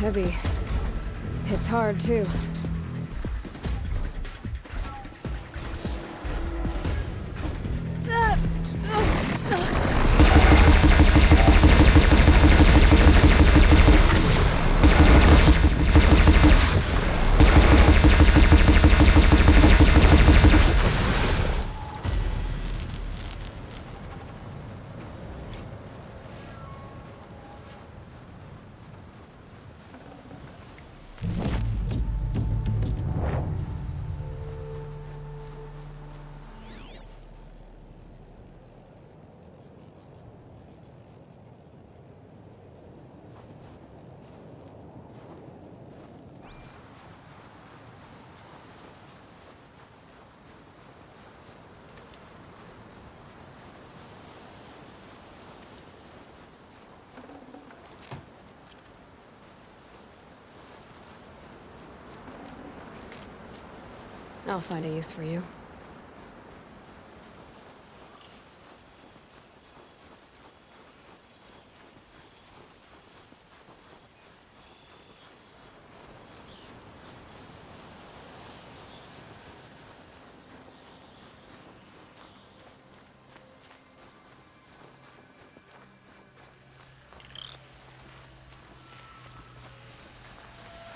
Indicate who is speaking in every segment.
Speaker 1: heavy. Hits hard, too. I'll find a use for you.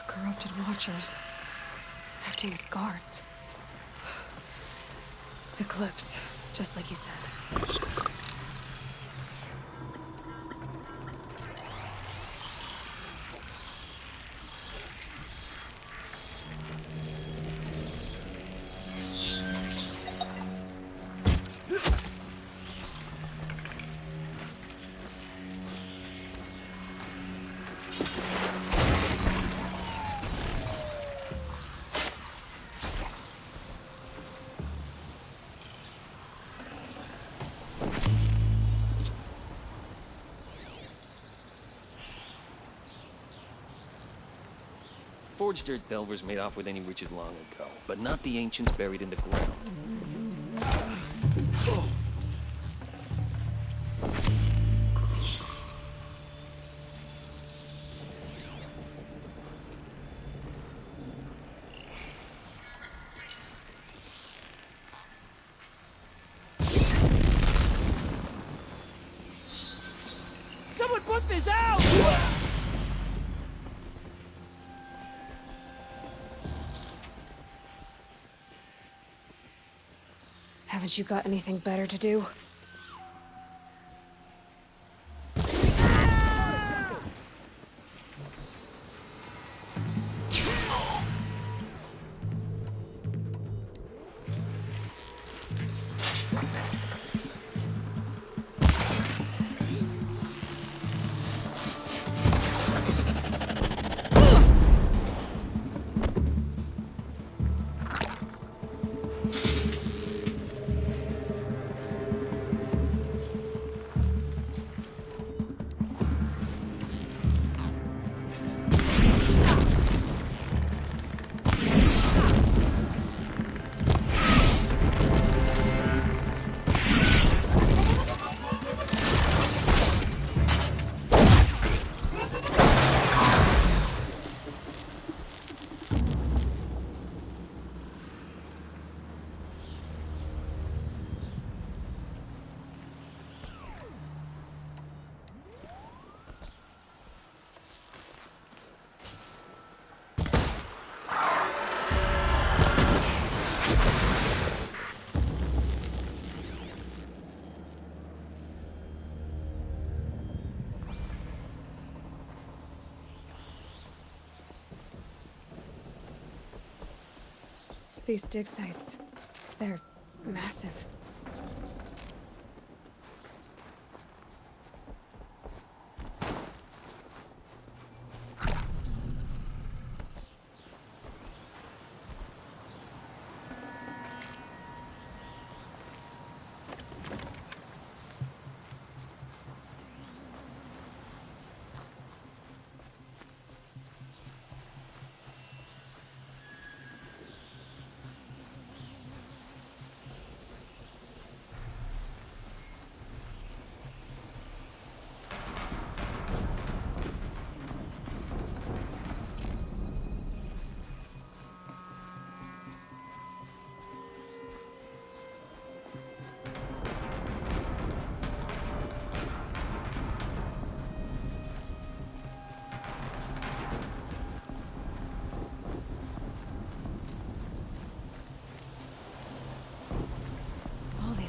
Speaker 1: Corrupted Watchers. Acting as guards. Eclipse, just like he said.
Speaker 2: Forged dirt delvers made off with any riches long ago, but not the ancients buried in the ground.
Speaker 3: Someone put this out!
Speaker 1: Haven't you got anything better to do? These dig sites, they're massive.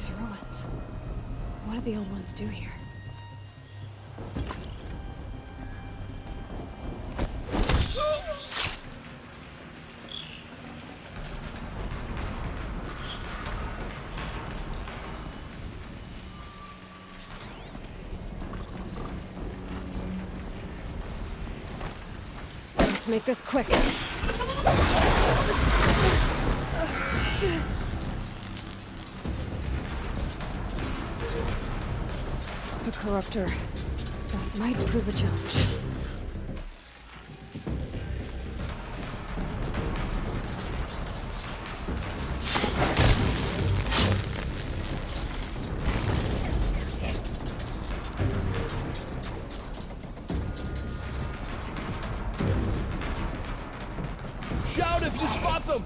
Speaker 1: these ruins. What did the old ones do here? Let's make this quick. A corruptor. That might prove a challenge.
Speaker 3: Shout if you spot them!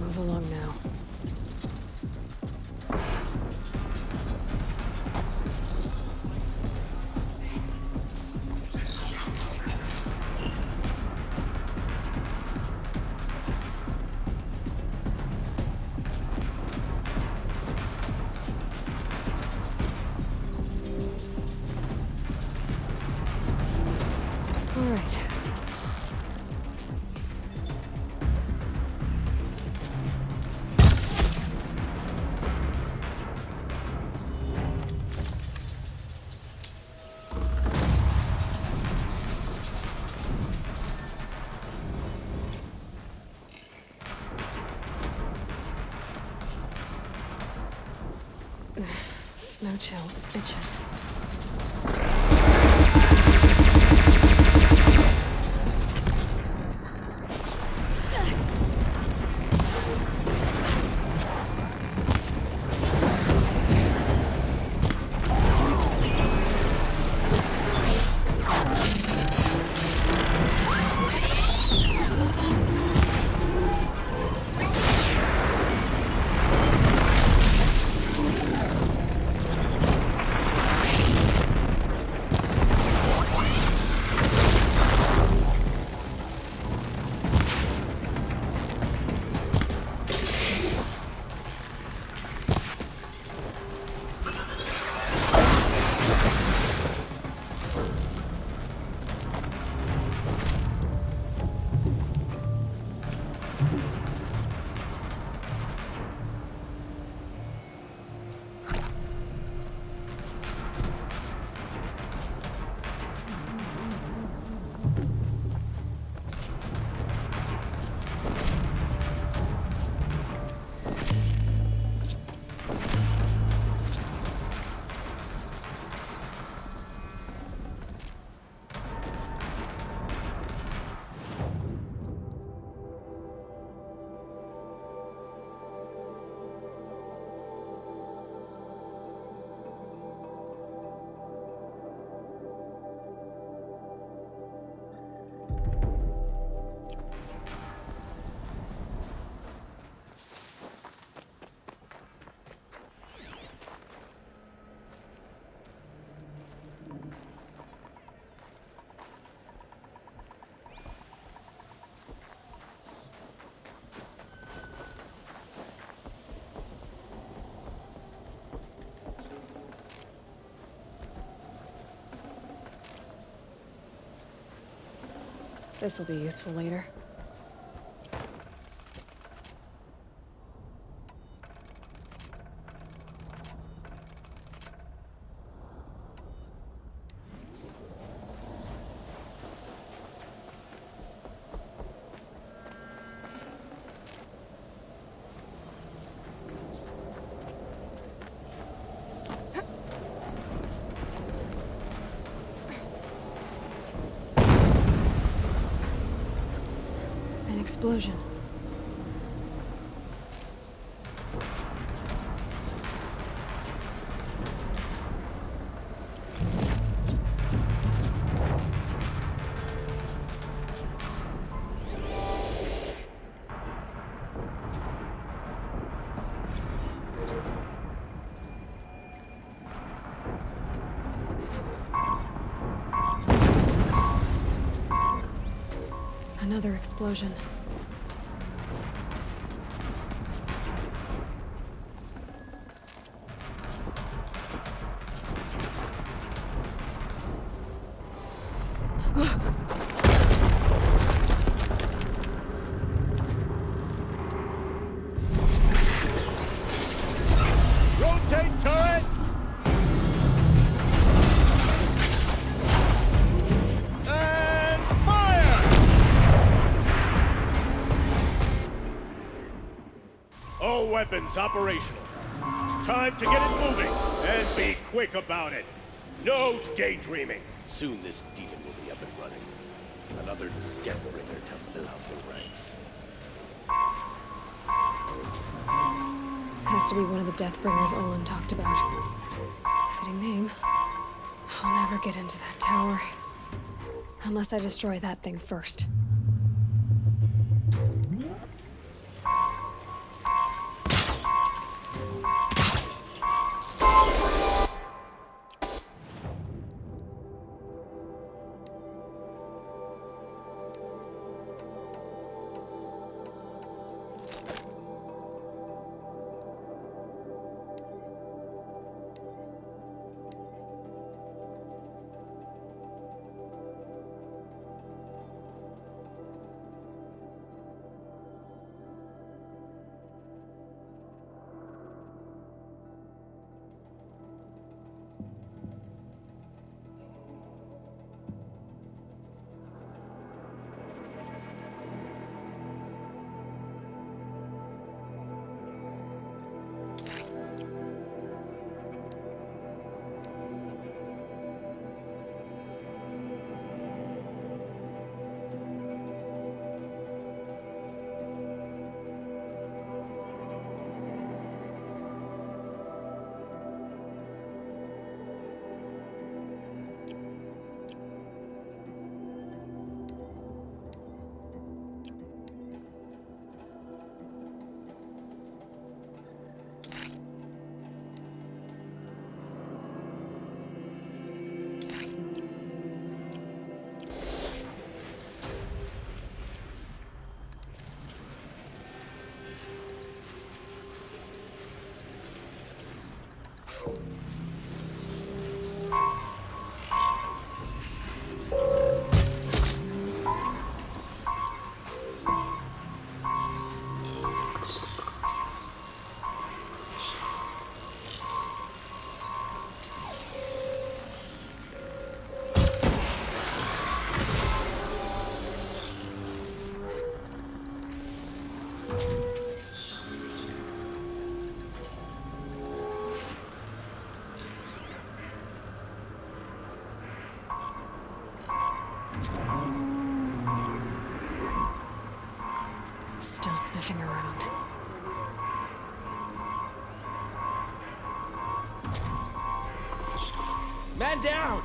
Speaker 3: Move along now. All right. Snow chill, bitches. This'll be useful later. An explosion. Another explosion. Rotate turret! And fire! All weapons operational. Time to get it moving, and be quick about it. No daydreaming.
Speaker 4: Soon this demon will be up and running. Another Deathbringer to fill out the ranks.
Speaker 3: Has to be one of the Deathbringers Olin talked about. Fitting name. I'll never get into that tower. Unless I destroy that thing first. Still sniffing around.
Speaker 4: Man down!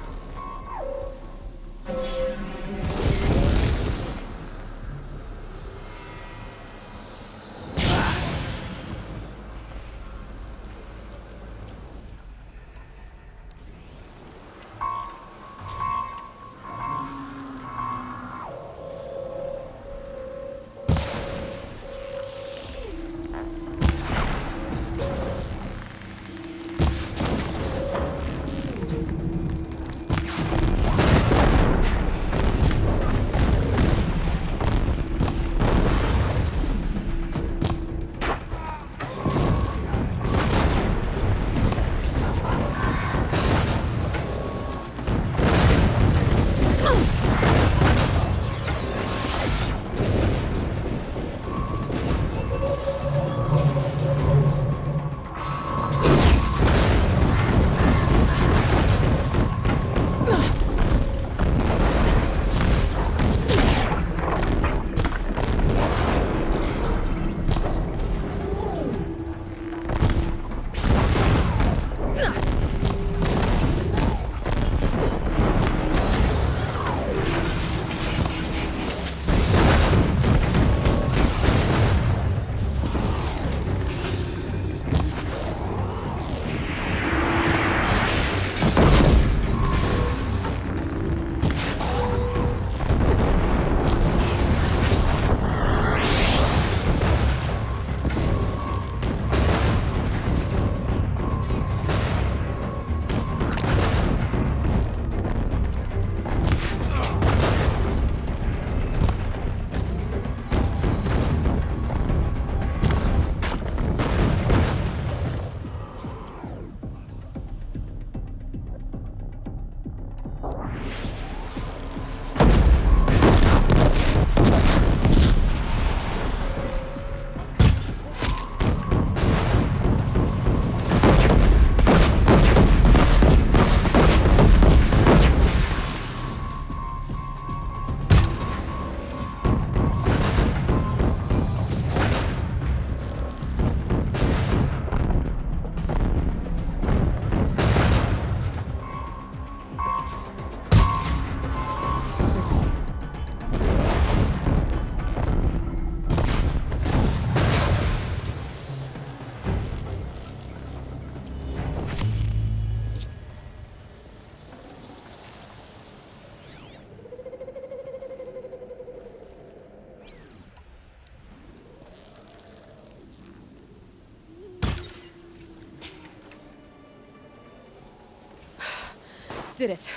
Speaker 3: Did it.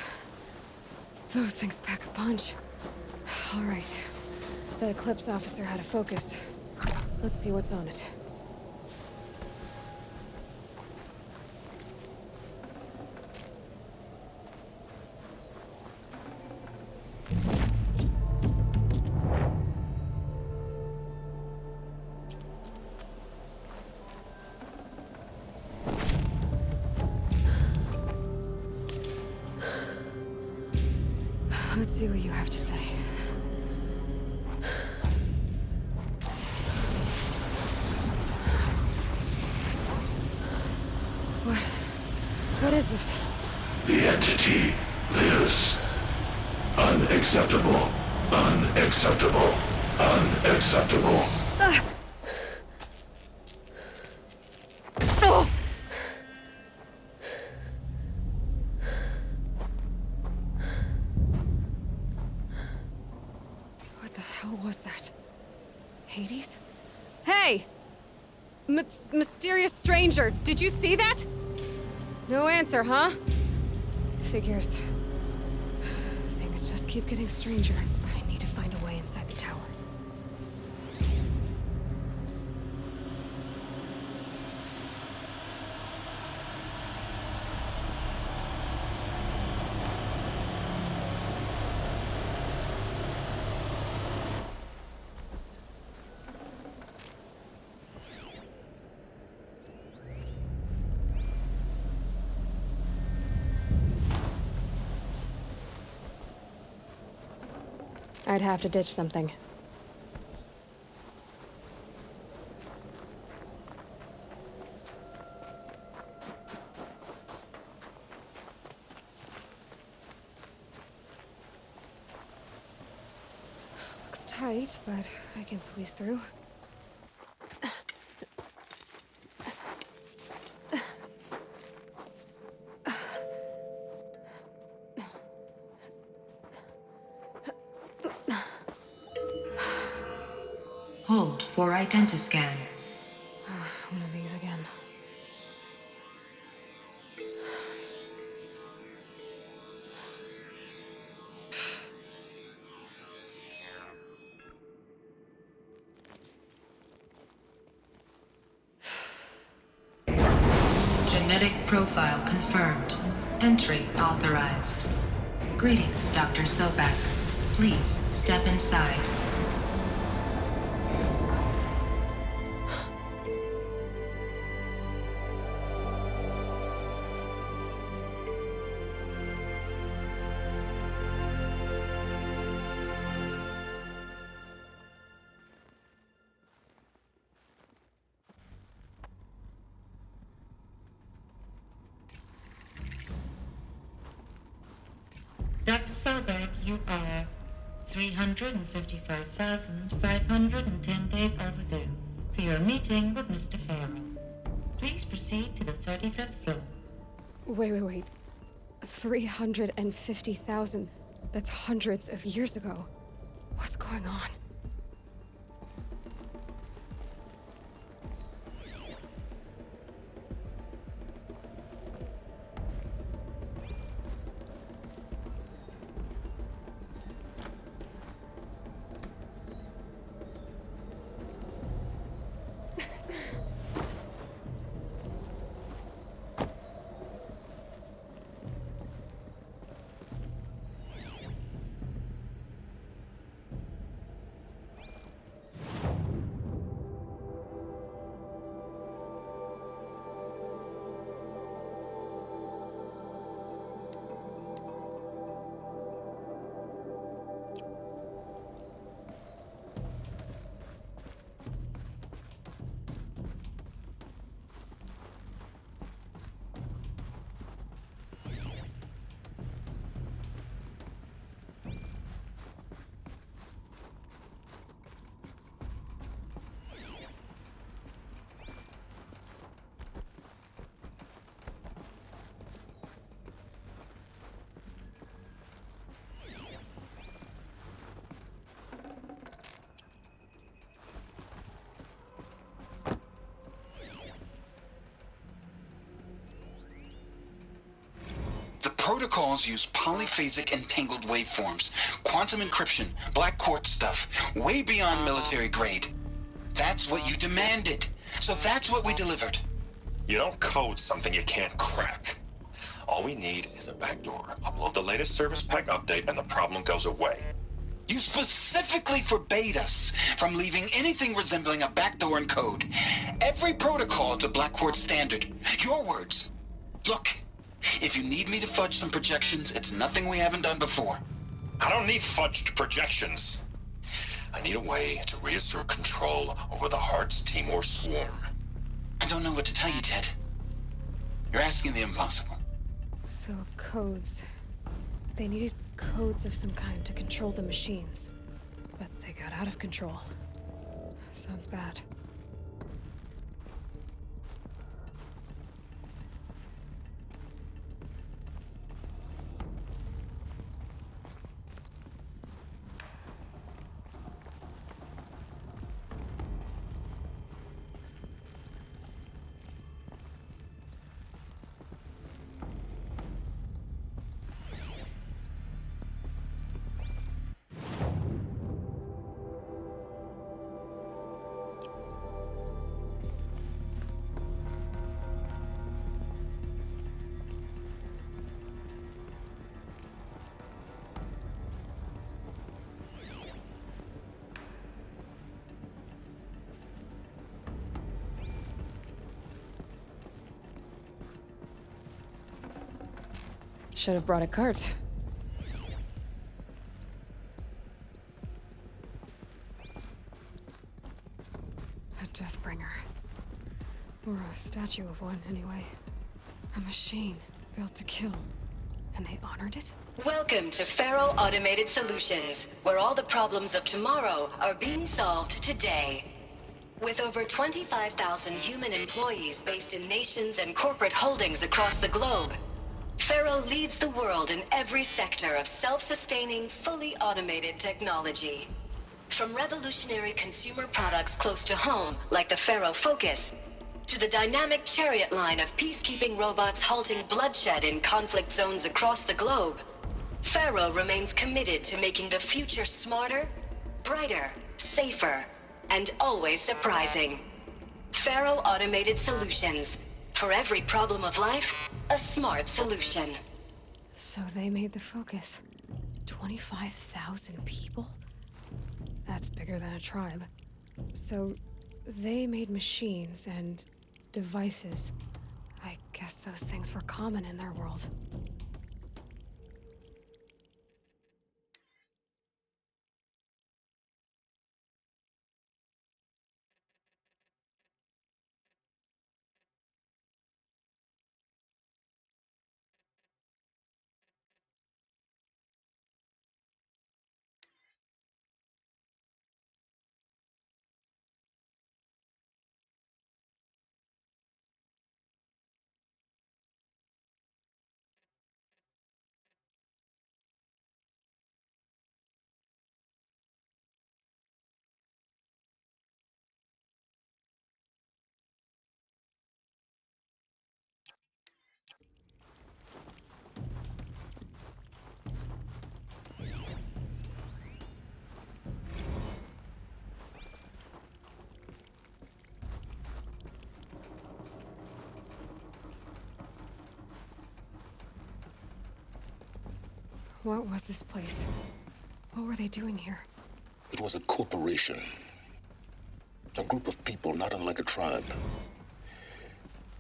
Speaker 3: Those things pack a punch. All right. The Eclipse officer had a focus. Let's see what's on it. Let's see what you have to say. What is this?
Speaker 5: The entity lives. Unacceptable. Unacceptable. Unacceptable.
Speaker 3: What the hell was that? Hades? Hey! Mysterious stranger, did you see that? No answer, huh? Figures. Things just keep getting stranger. I need to find a way inside the tower. I'd have to ditch something. Looks tight, but I can squeeze through.
Speaker 6: Hold for identiscan.
Speaker 3: One of these again.
Speaker 6: Genetic profile confirmed. Entry authorized. Greetings, Dr. Sobek. Please step inside.
Speaker 7: Dr. Sobek, you are 355,510 days overdue for your meeting with Mr. Farrell. Please proceed to the 35th floor.
Speaker 3: Wait. 350,000. That's hundreds of years ago. What's going on?
Speaker 8: protocols use polyphasic entangled waveforms, quantum encryption, black quartz stuff, way beyond military grade. That's what you demanded. So that's what we delivered.
Speaker 9: You don't code something you can't crack. All we need is a backdoor. Upload the latest service pack update and the problem goes away.
Speaker 8: You specifically forbade us from leaving anything resembling a backdoor in code. Every protocol to Black Quartz standard. Your words. Look, if you need me to fudge some projections, it's nothing we haven't done before.
Speaker 9: I don't need fudged projections. I need a way to reassert control over the Heart's Timor swarm.
Speaker 8: I don't know what to tell you, Ted. You're asking the impossible.
Speaker 1: So, codes. They needed codes of some kind to control the machines. But they got out of control. Sounds bad. Should have brought a cart. A Deathbringer. Or a statue of one, anyway. A machine built to kill. And they honored it?
Speaker 10: Welcome to Faro Automated Solutions, where all the problems of tomorrow are being solved today. With over 25,000 human employees based in nations and corporate holdings across the globe, Faro leads the world in every sector of self-sustaining, fully automated technology. From revolutionary consumer products close to home, like the Faro Focus, to the dynamic Chariot line of peacekeeping robots halting bloodshed in conflict zones across the globe, Faro remains committed to making the future smarter, brighter, safer, and always surprising. Faro Automated Solutions. For every problem of life, a smart solution.
Speaker 1: So they made the Focus. 25,000 people? That's bigger than a tribe. So they made machines and devices. I guess those things were common in their world. What was this place? What were they doing here?
Speaker 5: It was a corporation. A group of people not unlike a tribe.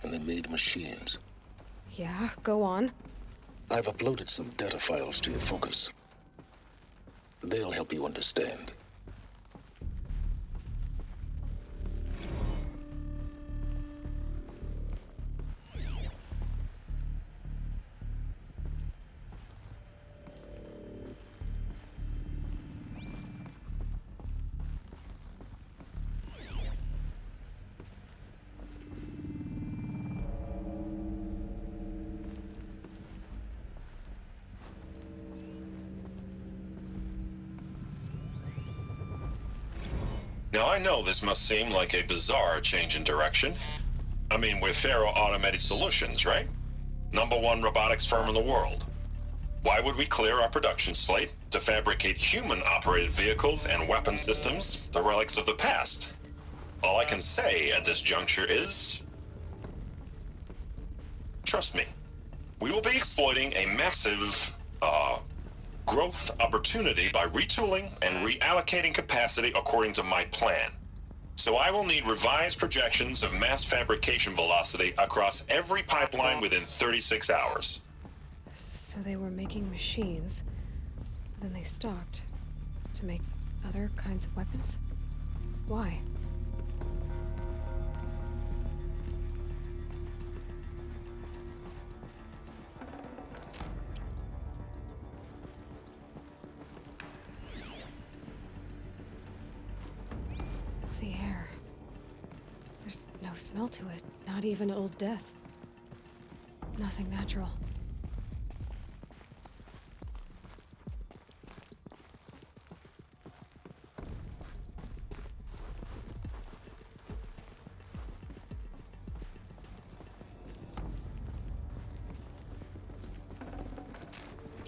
Speaker 5: And they made machines.
Speaker 1: Yeah, go on.
Speaker 5: I've uploaded some data files to your Focus. They'll help you understand.
Speaker 9: Now, I know this must seem like a bizarre change in direction. I mean, we're Faro Automated Solutions, right? #1 robotics firm in the world. Why would we clear our production slate to fabricate human-operated vehicles and weapon systems, the relics of the past? All I can say at this juncture is... trust me. We will be exploiting a massive, growth opportunity by retooling and reallocating capacity according to my plan. So I will need revised projections of mass fabrication velocity across every pipeline within 36 hours.
Speaker 1: So they were making machines, then they stopped to make other kinds of weapons? Why? The air. There's no smell to it, not even old death. Nothing natural.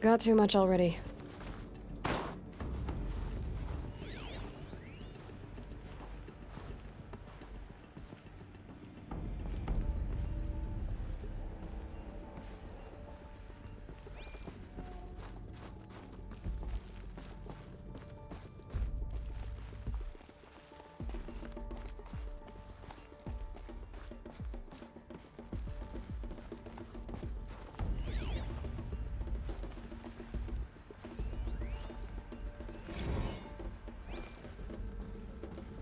Speaker 1: Got too much already.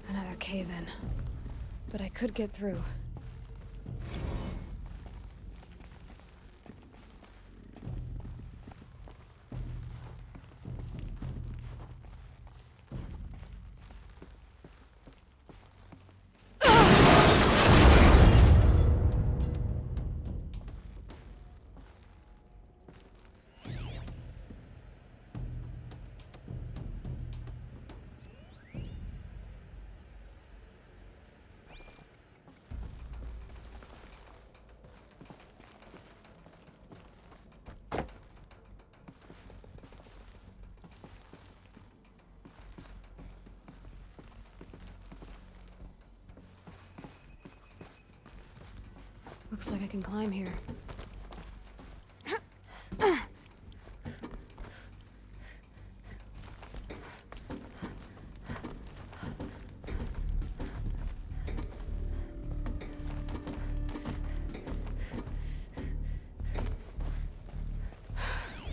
Speaker 1: Another cave-in. But I could get through. Looks like I can climb here.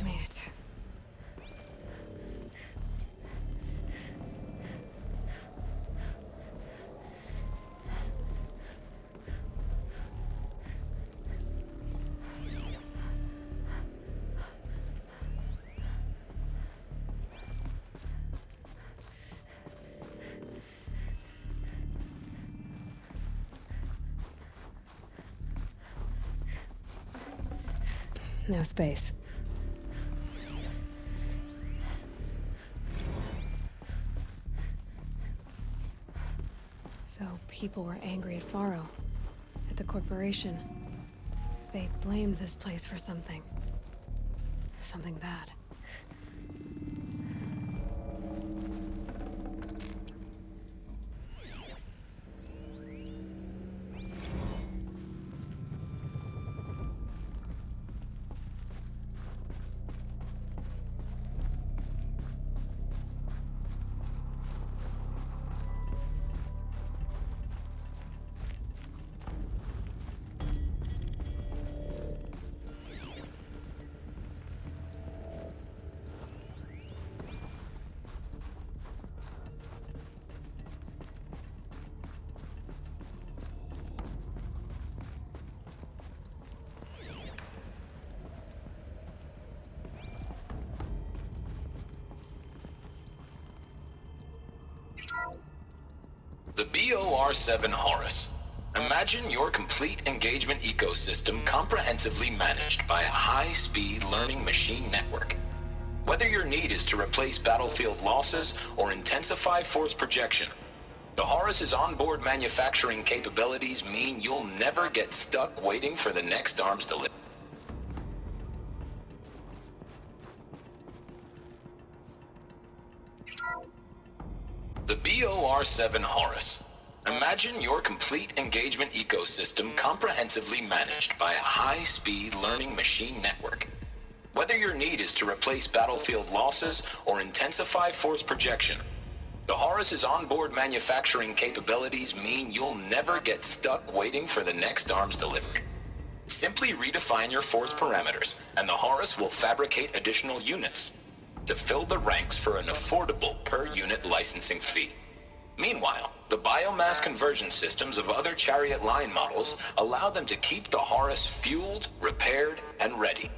Speaker 1: Made it. No space. So people were angry at Faro, at the corporation. They blamed this place for something. Something bad.
Speaker 8: The BOR-7 Horus. Imagine your complete engagement ecosystem comprehensively managed by a high-speed learning machine network. Whether your need is to replace battlefield losses or intensify force projection, the Horus's onboard manufacturing capabilities mean you'll never get stuck waiting for the next arms delivery. R7 Horus. Imagine your complete engagement ecosystem comprehensively managed by a high-speed learning machine network. Whether your need is to replace battlefield losses or intensify force projection, the Horus's onboard manufacturing capabilities mean you'll never get stuck waiting for the next arms delivery. Simply redefine your force parameters, and the Horus will fabricate additional units to fill the ranks for an affordable per-unit licensing fee. Meanwhile, the biomass conversion systems of other Chariot line models allow them to keep the Horus fueled, repaired, and ready,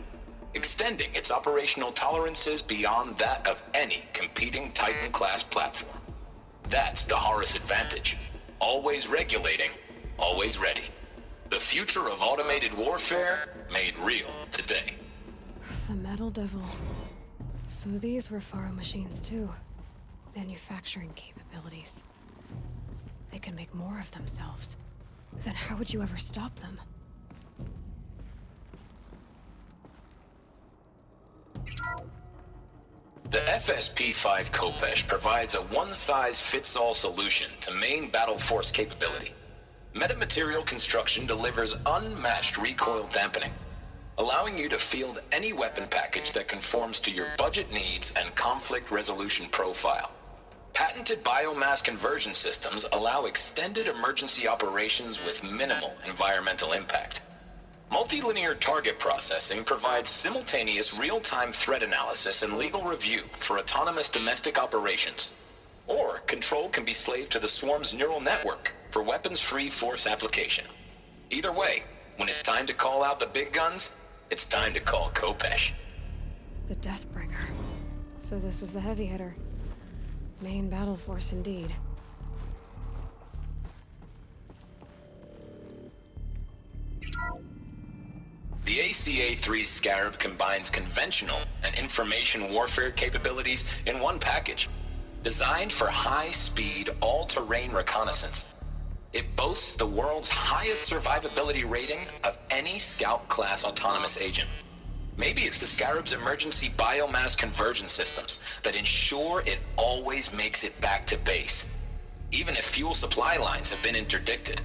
Speaker 8: extending its operational tolerances beyond that of any competing Titan-class platform. That's the Horus advantage. Always regulating, always ready. The future of automated warfare made real today.
Speaker 1: The Metal Devil. So these were Faro machines too. Manufacturing capabilities. They can make more of themselves. Then how would you ever stop them?
Speaker 8: The FSP-5 Kopesh provides a one-size-fits-all solution to main battle force capability. Metamaterial construction delivers unmatched recoil dampening, allowing you to field any weapon package that conforms to your budget needs and conflict resolution profile. Patented biomass conversion systems allow extended emergency operations with minimal environmental impact. Multilinear target processing provides simultaneous real-time threat analysis and legal review for autonomous domestic operations. Or control can be slaved to the swarm's neural network for weapons-free force application. Either way, when it's time to call out the big guns, it's time to call Kopesh.
Speaker 1: The Deathbringer. So this was the heavy hitter. Main battle force indeed.
Speaker 8: The ACA-3 Scarab combines conventional and information warfare capabilities in one package, designed for high-speed, all-terrain reconnaissance. It boasts the world's highest survivability rating of any Scout-class autonomous agent. Maybe it's the Scarab's emergency biomass conversion systems that ensure it always makes it back to base, even if fuel supply lines have been interdicted.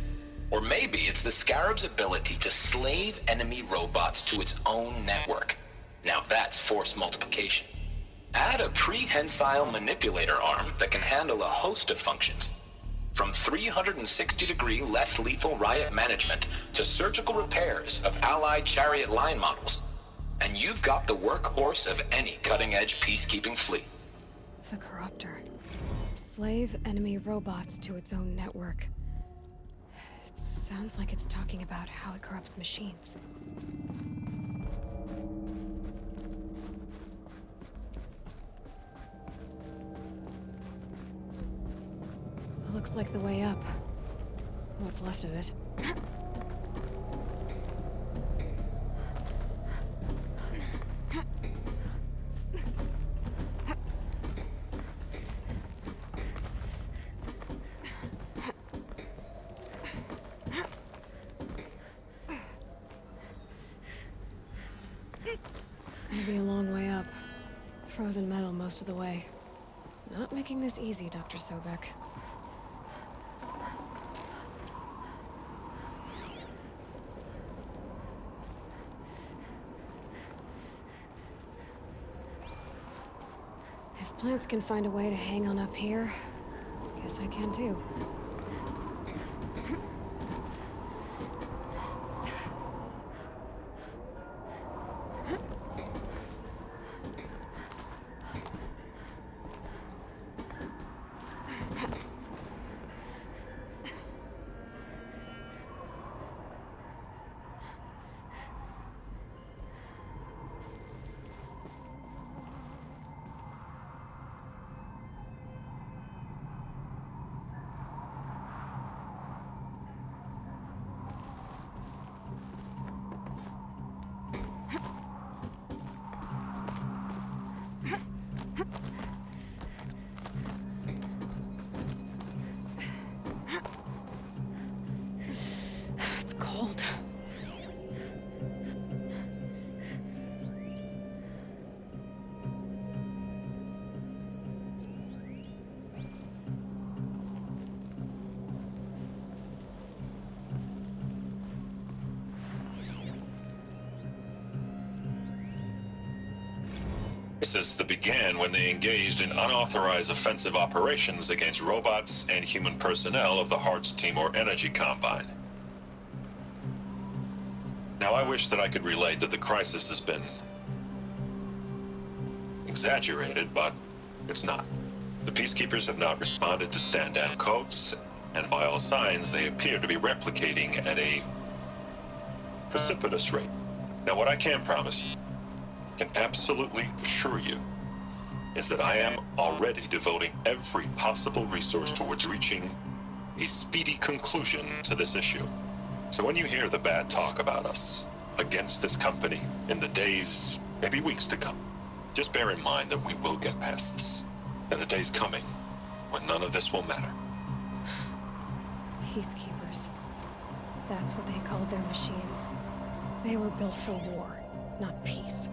Speaker 8: Or maybe it's the Scarab's ability to slave enemy robots to its own network. Now that's force multiplication. Add a prehensile manipulator arm that can handle a host of functions, from 360-degree less lethal riot management to surgical repairs of allied Chariot line models, and you've got the workhorse of any cutting-edge peacekeeping fleet.
Speaker 1: The Corruptor. Slave enemy robots to its own network. It sounds like it's talking about how it corrupts machines. Looks like the way up. What's left of it. It'll be a long way up. Frozen metal most of the way. Not making this easy, Dr. Sobek. If plants can find a way to hang on up here, guess I can too.
Speaker 9: crisis that began when they engaged in unauthorized offensive operations against robots and human personnel of the Hearts Timor Energy Combine. Now, I wish that I could relate that the crisis has been exaggerated, but it's not. The Peacekeepers have not responded to stand-down codes, and by all signs, they appear to be replicating at a precipitous rate. Now, what I can promise you, can absolutely assure you, is that I am already devoting every possible resource towards reaching a speedy conclusion to this issue. So when you hear the bad talk about us against this company in the days, maybe weeks to come, just bear in mind that we will get past this. That a day's coming when none of this will matter.
Speaker 1: Peacekeepers. That's what they called their machines. They were built for war, not peace.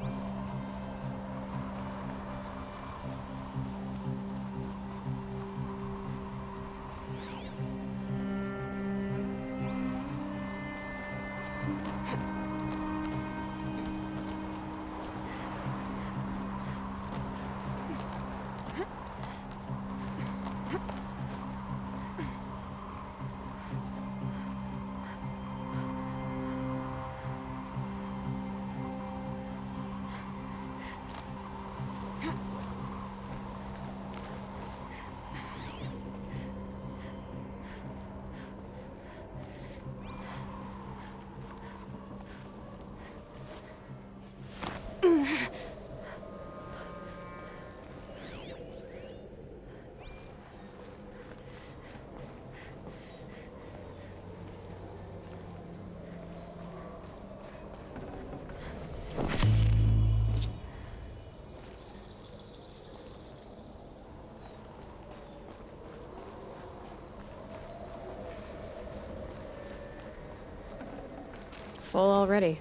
Speaker 1: Full already.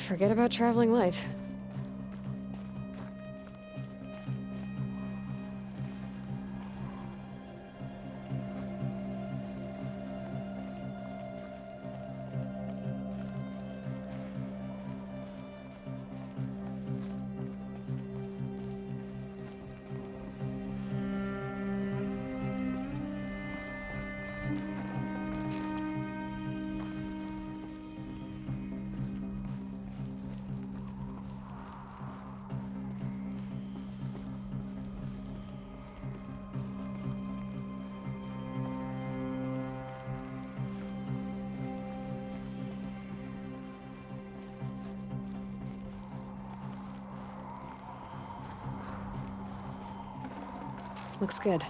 Speaker 1: Forget about traveling light. Looks good.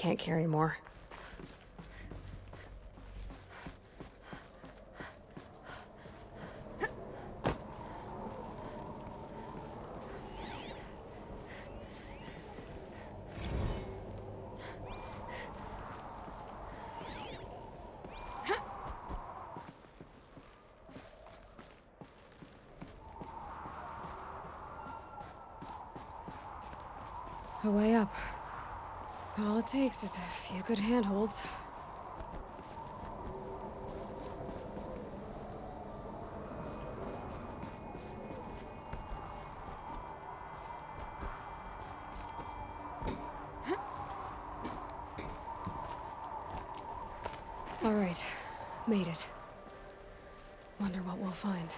Speaker 1: can't carry more. A way up. All it takes is a few good handholds. All right, made it. Wonder what we'll find.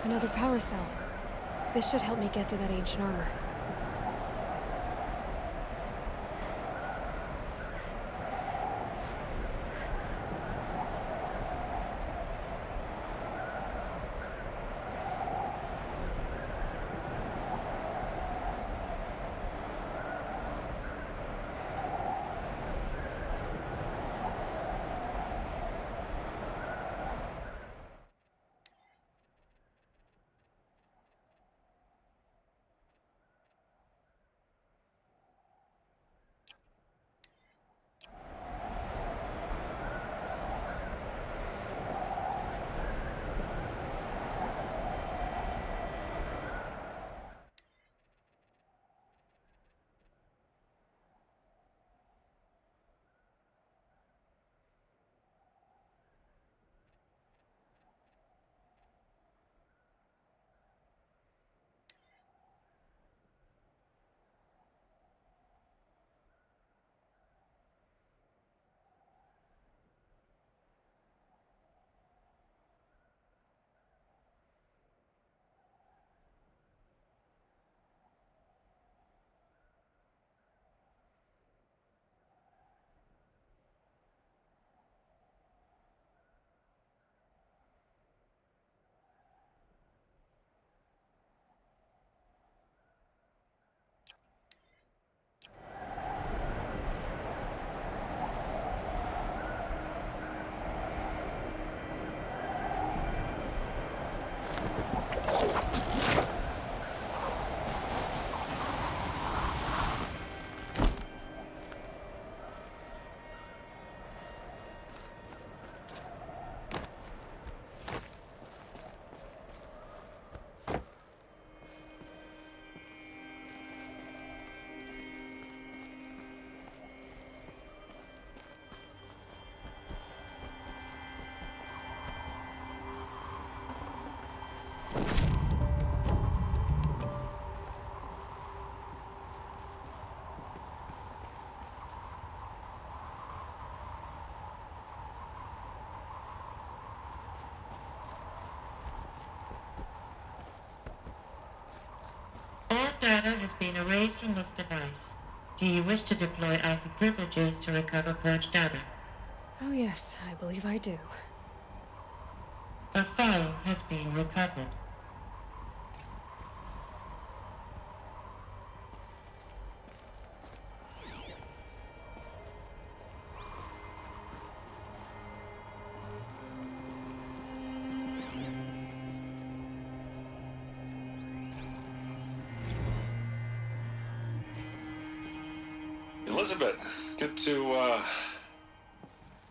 Speaker 1: Another power cell. This should help me get to that ancient armor.
Speaker 7: All data has been erased from this device. Do you wish to deploy Alpha privileges to recover purged data?
Speaker 1: Oh yes, I believe I do.
Speaker 7: A file has been recovered.
Speaker 9: Elizabeth, good to,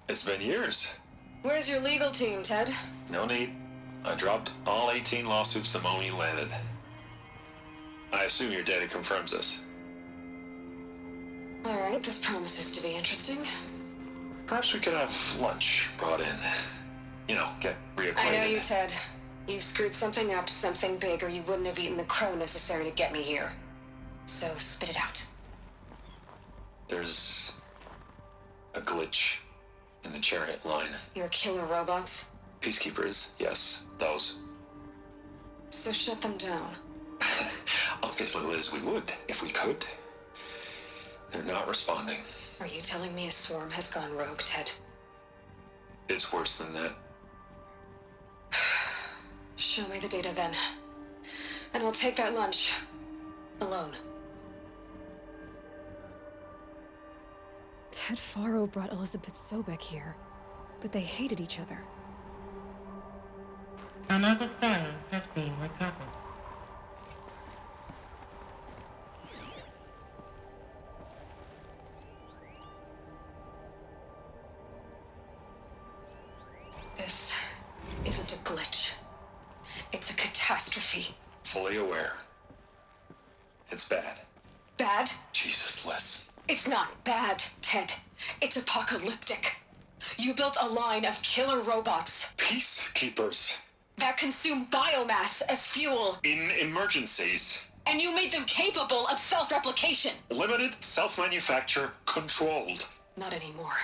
Speaker 9: it's been years.
Speaker 3: Where's your legal team, Ted?
Speaker 9: No need. I dropped all 18 lawsuits the moment you landed. I assume your data confirms this.
Speaker 3: All right, this promises to be interesting.
Speaker 9: Perhaps we could have lunch brought in. get reacquainted.
Speaker 3: I know you, Ted. You screwed something up, something big, or you wouldn't have eaten the crow necessary to get me here. So spit it out.
Speaker 9: There's a glitch in the chariot line.
Speaker 3: Your killer robots?
Speaker 9: Peacekeepers, yes, those.
Speaker 3: So shut them down.
Speaker 9: Obviously, Liz, we would, if we could. They're not responding.
Speaker 3: Are you telling me a swarm has gone rogue, Ted?
Speaker 9: It's worse than that.
Speaker 3: Show me the data then. And I'll take that lunch. Alone.
Speaker 1: Ted Faro brought Elizabeth Sobek here, but they hated each other.
Speaker 7: Another file has been recovered.
Speaker 3: This isn't a glitch. It's a catastrophe.
Speaker 9: Fully aware. It's bad.
Speaker 3: Bad?
Speaker 9: Jesus, Liz.
Speaker 3: It's not bad, Ted. It's apocalyptic. You built a line of killer robots
Speaker 9: Peacekeepers.
Speaker 3: that consume biomass as fuel,
Speaker 9: In emergencies.
Speaker 3: and you made them capable of self-replication.
Speaker 9: Limited, self-manufacture, controlled.
Speaker 3: Not anymore.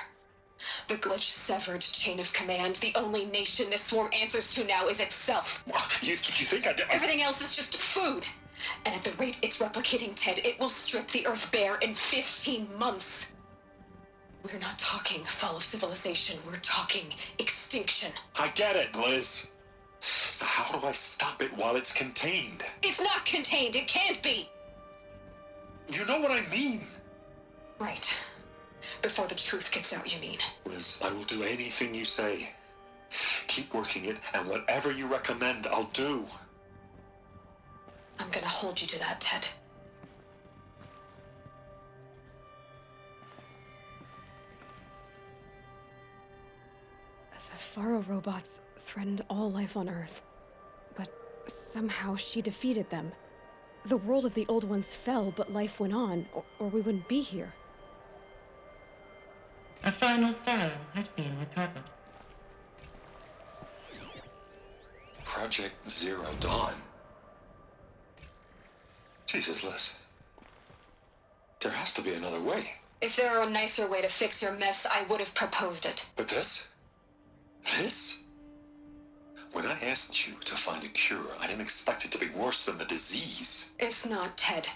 Speaker 3: The glitch severed chain of command. The only nation this swarm answers to now is itself.
Speaker 9: You think I did?
Speaker 3: Everything else is just food. And at the rate it's replicating, Ted, it will strip the Earth bare in 15 months. We're not talking fall of civilization. We're talking extinction.
Speaker 9: I get it, Liz. So how do I stop it while it's contained?
Speaker 3: It's not contained. It can't be.
Speaker 9: You know what I mean.
Speaker 3: Right. Before the truth gets out, you mean?
Speaker 9: Liz, I will do anything you say. Keep working it, and whatever you recommend, I'll do.
Speaker 3: I'm gonna hold you to that, Ted.
Speaker 1: The Faro robots threatened all life on Earth, but somehow she defeated them. The world of the old ones fell, but life went on, or we wouldn't be here.
Speaker 7: A final file has been recovered.
Speaker 9: Project Zero Dawn. Jesus, Liz. There has to be another way.
Speaker 3: If there were a nicer way to fix your mess, I would have proposed it.
Speaker 9: But this? This? When I asked you to find a cure, I didn't expect it to be worse than the disease.
Speaker 3: It's not, Ted.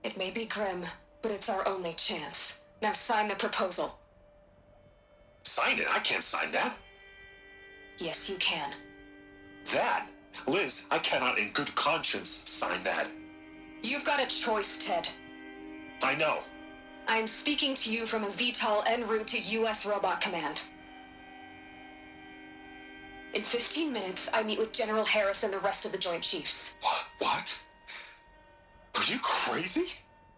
Speaker 3: It may be grim, but it's our only chance. Now sign the proposal.
Speaker 9: Sign it? I can't sign that.
Speaker 3: Yes, you can.
Speaker 9: That? Liz, I cannot in good conscience sign that.
Speaker 3: You've got a choice, Ted.
Speaker 9: I know.
Speaker 3: I'm speaking to you from a VTOL en route to U.S. Robot Command. In 15 minutes, I meet with General Harris and the rest of the Joint Chiefs.
Speaker 9: What? Are you crazy?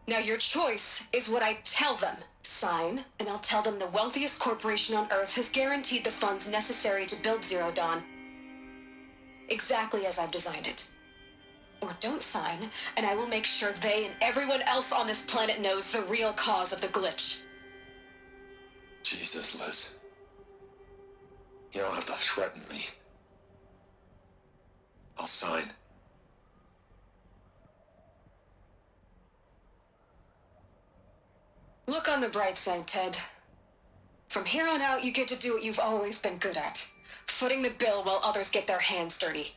Speaker 3: Now your choice is what I tell them. Sign, and I'll tell them the wealthiest corporation on Earth has guaranteed the funds necessary to build Zero Dawn. Exactly as I've designed it. Or don't sign, and I will make sure they and everyone else on this planet knows the real cause of the glitch.
Speaker 9: Jesus, Liz. You don't have to threaten me. I'll sign.
Speaker 3: Look on the bright side, Ted. From here on out, you get to do what you've always been good at. Footing the bill while others get their hands dirty.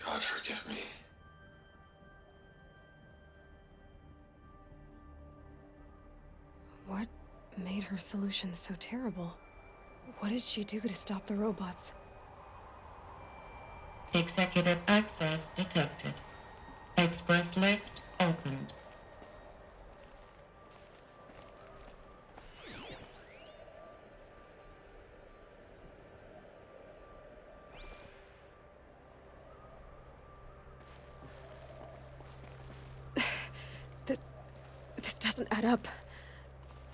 Speaker 9: God forgive me.
Speaker 1: What made her solution so terrible? What did she do to stop the robots?
Speaker 7: Executive access detected. Express lift opened.
Speaker 1: This doesn't add up.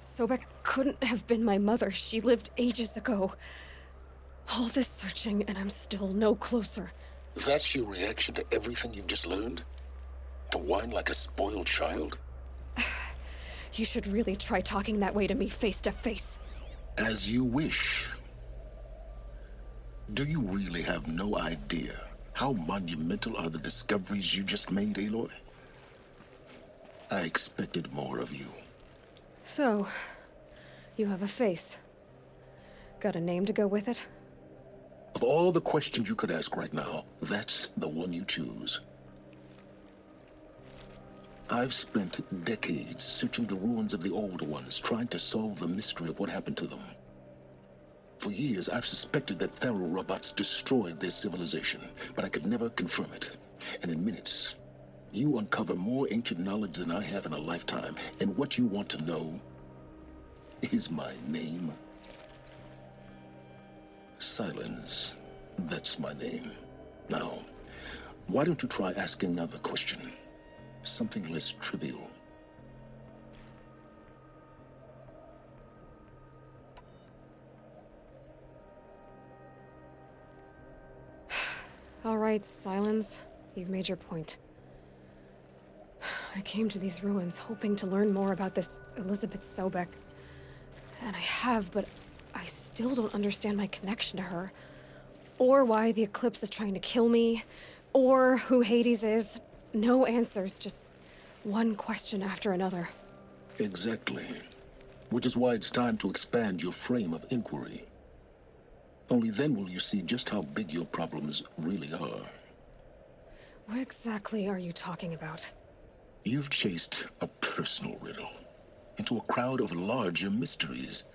Speaker 1: Sobek couldn't have been my mother. She lived ages ago. All this searching, and I'm still no closer.
Speaker 5: That's your reaction to everything you've just learned? To whine like a spoiled child?
Speaker 1: You should really try talking that way to me face to face.
Speaker 5: As you wish. Do you really have no idea how monumental are the discoveries you just made, Aloy? I expected more of you.
Speaker 1: So, you have a face. Got a name to go with it?
Speaker 5: Of all the questions you could ask right now, that's the one you choose. I've spent decades searching the ruins of the old ones, trying to solve the mystery of what happened to them. For years, I've suspected that Faro robots destroyed their civilization, but I could never confirm it. And in minutes, you uncover more ancient knowledge than I have in a lifetime, and what you want to know is my name. Silence. That's my name. Now, why don't you try asking another question? Something less trivial.
Speaker 1: All right, Silence. You've made your point. I came to these ruins hoping to learn more about this Elizabeth Sobek. And I have, but I still don't understand my connection to her. Or why the Eclipse is trying to kill me. Or who Hades is. No answers, just one question after another.
Speaker 5: Exactly. Which is why it's time to expand your frame of inquiry. Only then will you see just how big your problems really are.
Speaker 1: What exactly are you talking about?
Speaker 5: You've chased a personal riddle into a crowd of larger mysteries.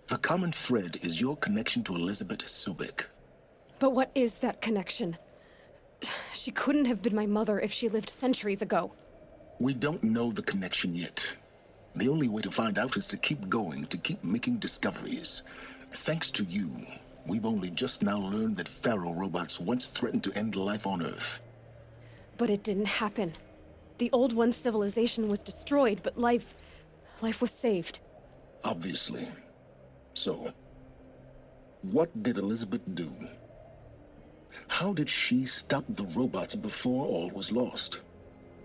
Speaker 5: The common thread is your connection to Elizabeth Sobek.
Speaker 1: But what is that connection? She couldn't have been my mother if she lived centuries ago.
Speaker 5: We don't know the connection yet. The only way to find out is to keep going, to keep making discoveries. Thanks to you, we've only just now learned that Faro robots once threatened to end life on Earth.
Speaker 1: But it didn't happen. The Old One's civilization was destroyed, but life was saved.
Speaker 5: Obviously. So, what did Elizabeth do? How did she stop the robots before all was lost?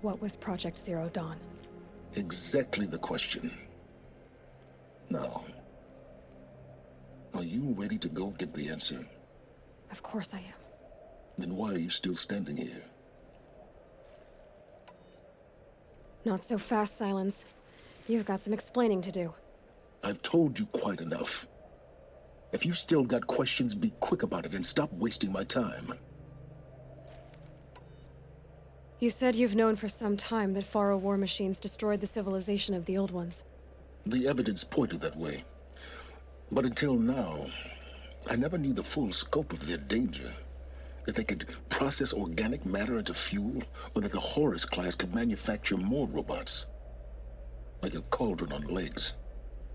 Speaker 1: What was Project Zero Dawn?
Speaker 5: Exactly the question. Now, are you ready to go get the answer?
Speaker 1: Of course I am.
Speaker 5: Then why are you still standing here?
Speaker 1: Not so fast, Silence. You've got some explaining to do.
Speaker 5: I've told you quite enough. If you've still got questions, be quick about it and stop wasting my time.
Speaker 1: You said you've known for some time that Faro war machines destroyed the civilization of the Old Ones.
Speaker 5: The evidence pointed that way. But until now, I never knew the full scope of their danger. That they could process organic matter into fuel, or that the Horus class could manufacture more robots. Like a cauldron on legs.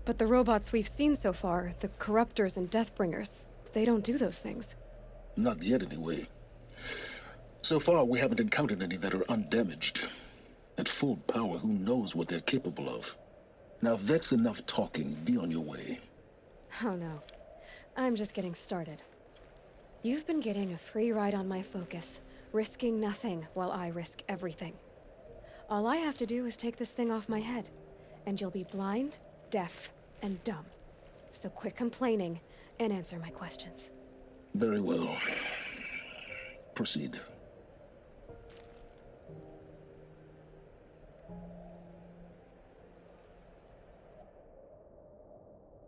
Speaker 1: But the robots we've seen so far, the Corruptors and Deathbringers, they don't do those things.
Speaker 5: Not yet, anyway. So far, we haven't encountered any that are undamaged. At full power, who knows what they're capable of? Now, if that's enough talking, be on your way.
Speaker 1: Oh no. I'm just getting started. You've been getting a free ride on my focus, risking nothing while I risk everything. All I have to do is take this thing off my head, and you'll be blind, deaf, and dumb. So quit complaining and answer my questions.
Speaker 5: Very well. Proceed.